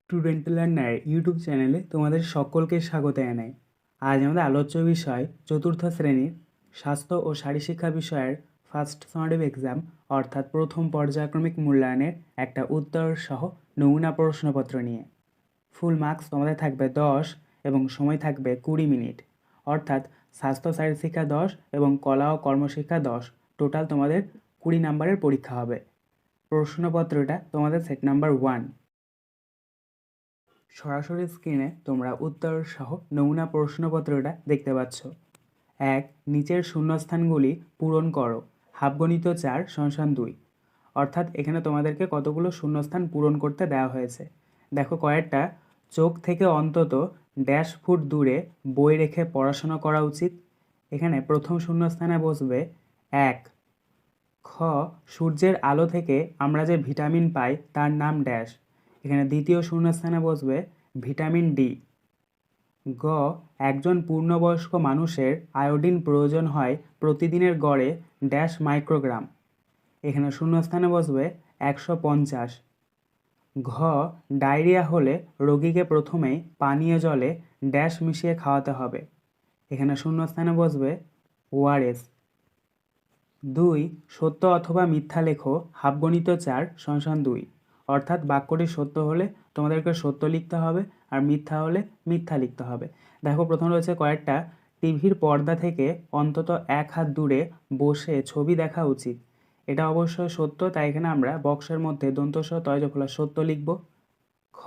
Student learner YouTube চ্যানেলে তোমাদের সকলকে স্বাগত জানাই। আজ আমাদের আলোচ্য বিষয় চতুর্থ শ্রেণীর স্বাস্থ্য ও শারীরশিক্ষা বিষয়ের ফার্স্ট সামারিভ এক্সাম অর্থাৎ প্রথম পর্যায়ক্রমিক মূল্যায়নের একটা উত্তর সহ নমুনা প্রশ্নপত্র নিয়ে। ফুল মার্কস তোমাদের থাকবে 10 এবং সময় থাকবে 20 মিনিট, অর্থাৎ স্বাস্থ্য শারীরশিক্ষা 10 এবং কলা ও কর্মশিক্ষা 10, টোটাল তোমাদের 20 নাম্বারের পরীক্ষা হবে। প্রশ্নপত্রটা তোমাদের সেট নাম্বার 1। সরাসরি স্ক্রিনে তোমরা উত্তর সহ নমুনা প্রশ্নপত্রটা দেখতে পাচ্ছ। 1. নিচের শূন্যস্থানগুলি পূরণ করো। হাফগণিত 4 = 2। অর্থাৎ এখানে তোমাদেরকে কতগুলো শূন্যস্থান পূরণ করতে দেওয়া হয়েছে। দেখো কয়েকটা। চোখ থেকে অন্তত ড্যাশ ফুট দূরে বই রেখে পড়াশোনা করা উচিত। এখানে প্রথম শূন্যস্থানে বসবে 1। খ. সূর্যের আলো থেকে আমরা যে ভিটামিন পাই তার নাম ড্যাশ। এখানে দ্বিতীয় শূন্যস্থানে বসবে ভিটামিন ডি। গ. একজন পূর্ণবয়স্ক মানুষের আয়োডিন প্রয়োজন হয় প্রতিদিনের গড়ে ড্যাশ মাইক্রোগ্রাম। এখানে শূন্যস্থানে বসবে 150। ঘ. ডায়রিয়া হলে রোগীকে প্রথমেই পানীয় জলে ড্যাশ মিশিয়ে খাওয়াতে হবে। এখানে শূন্যস্থানে বসবে ওআরএস। 2. সত্য অথবা মিথ্যা লেখো। হাফগণিত 4 = 2। অর্থাৎ বাক্যটি সত্য হলে তোমাদেরকে সত্য লিখতে হবে, আর মিথ্যা হলে মিথ্যা লিখতে হবে। দেখো প্রথম রয়েছে কয়েকটা। টিভির পর্দা থেকে অন্তত 1 হাত দূরে বসে ছবি দেখা উচিত। এটা অবশ্যই সত্য, তাই এখানে আমরা বক্সের মধ্যে দন্তস তয়জফলা সত্য লিখব। খ.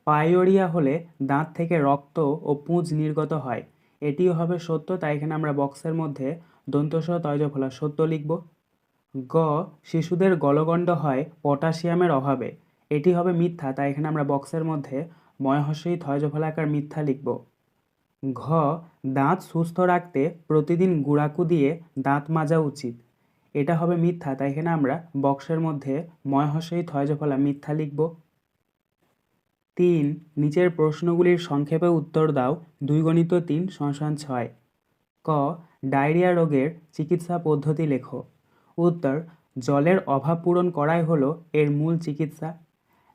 পাইওরিয়া হলে দাঁত থেকে রক্ত ও পুঁজ নির্গত হয়। এটিও হবে সত্য, তাই এখানে আমরা বক্সের মধ্যে দন্তস তয়জফলা সত্য লিখব। গ. শিশুদের গলগণ্ড হয় পটাশিয়ামের অভাবে। এটি হবে মিথ্যা, তাই এখানে আমরা বক্সের মধ্যে ময়হস্যই থয়জফলাকার মিথ্যা লিখব। ঘ. দাঁত সুস্থ রাখতে প্রতিদিন গুঁড়াকু দিয়ে দাঁত মাজা উচিত। এটা হবে মিথ্যা, তাই এখানে আমরা বক্সের মধ্যে ময়হস্যই থয়জফলা মিথ্যা লিখব। 3. নিচের প্রশ্নগুলির সংক্ষেপে উত্তর দাও। 2 × 3 = 6। ক. ডায়রিয়া রোগের চিকিৎসা পদ্ধতি লেখো। উত্তর: জলের অভাব পূরণ করাই হলো এর মূল চিকিৎসা।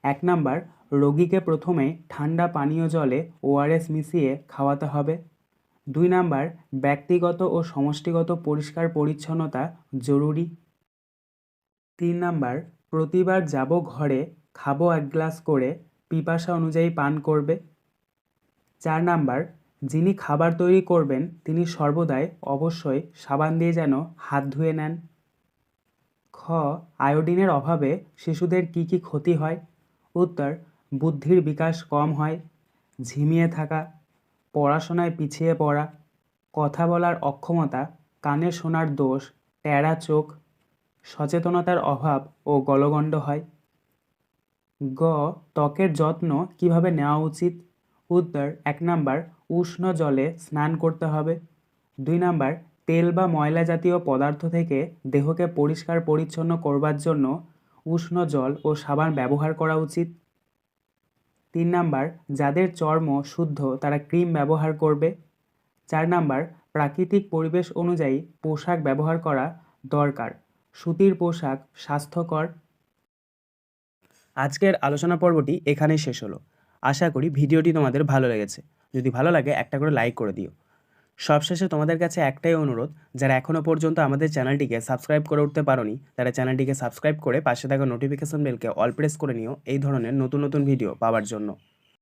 1 নাম্বার, রোগীকে প্রথমে ঠান্ডা পানীয় জলে ওআরএস মিশিয়ে খাওয়াতে হবে। 2 নাম্বার, ব্যক্তিগত ও সমষ্টিগত পরিষ্কার পরিচ্ছন্নতা জরুরি। 3 নাম্বার, প্রতিবার যাব ঘরে, খাবো 1 গ্লাস করে, পিপাসা অনুযায়ী পান করবে। 4 নাম্বার, যিনি খাবার তৈরি করবেন তিনি সর্বদাই অবশ্যই সাবান দিয়ে যেন হাত ধুয়ে নেন। খ. আয়োডিনের অভাবে শিশুদের কি কি ক্ষতি হয়? উত্তর: বুদ্ধির বিকাশ কম হয়, ঝিমিয়ে থাকা, পড়াশোনায় পিছিয়ে পড়া, কথা বলার অক্ষমতা, কানে শোনার দোষ, টেরা চোখ, সচেতনতার অভাব ও গলগণ্ড হয়। গ. ত্বকের যত্ন কিভাবে নেওয়া উচিত? উত্তর: 1 নাম্বার, উষ্ণ জলে স্নান করতে হবে। 2 নাম্বার, তেল বা ময়লা জাতীয় পদার্থ থেকে দেহকে পরিষ্কার পরিচ্ছন্ন করবার জন্য উষ্ণ জল ও সাবান ব্যবহার করা উচিত। 3 নাম্বার, যাদের চর্ম শুদ্ধ তারা ক্রিম ব্যবহার করবে। 4 নাম্বার, প্রাকৃতিক পরিবেশ অনুযায়ী পোশাক ব্যবহার করা দরকার। সুতির পোশাক স্বাস্থ্যকর। আজকের আলোচনা পর্বটি এখানেই শেষ হলো। আশা করি ভিডিওটি তোমাদের ভালো লেগেছে। যদি ভালো লাগে একটা করে লাইক করে দিও। সবশেষে তোমাদের কাছে একটাই অনুরোধ, যারা এখনও পর্যন্ত আমাদের চ্যানেলটিকে সাবস্ক্রাইব করে উঠতে পারোনি তারা চ্যানেলটিকে সাবস্ক্রাইব করে পাশে থাকা নোটিফিকেশন বেলকে অল প্রেস করে নিও এই ধরনের নতুন নতুন ভিডিও পাওয়ার জন্য।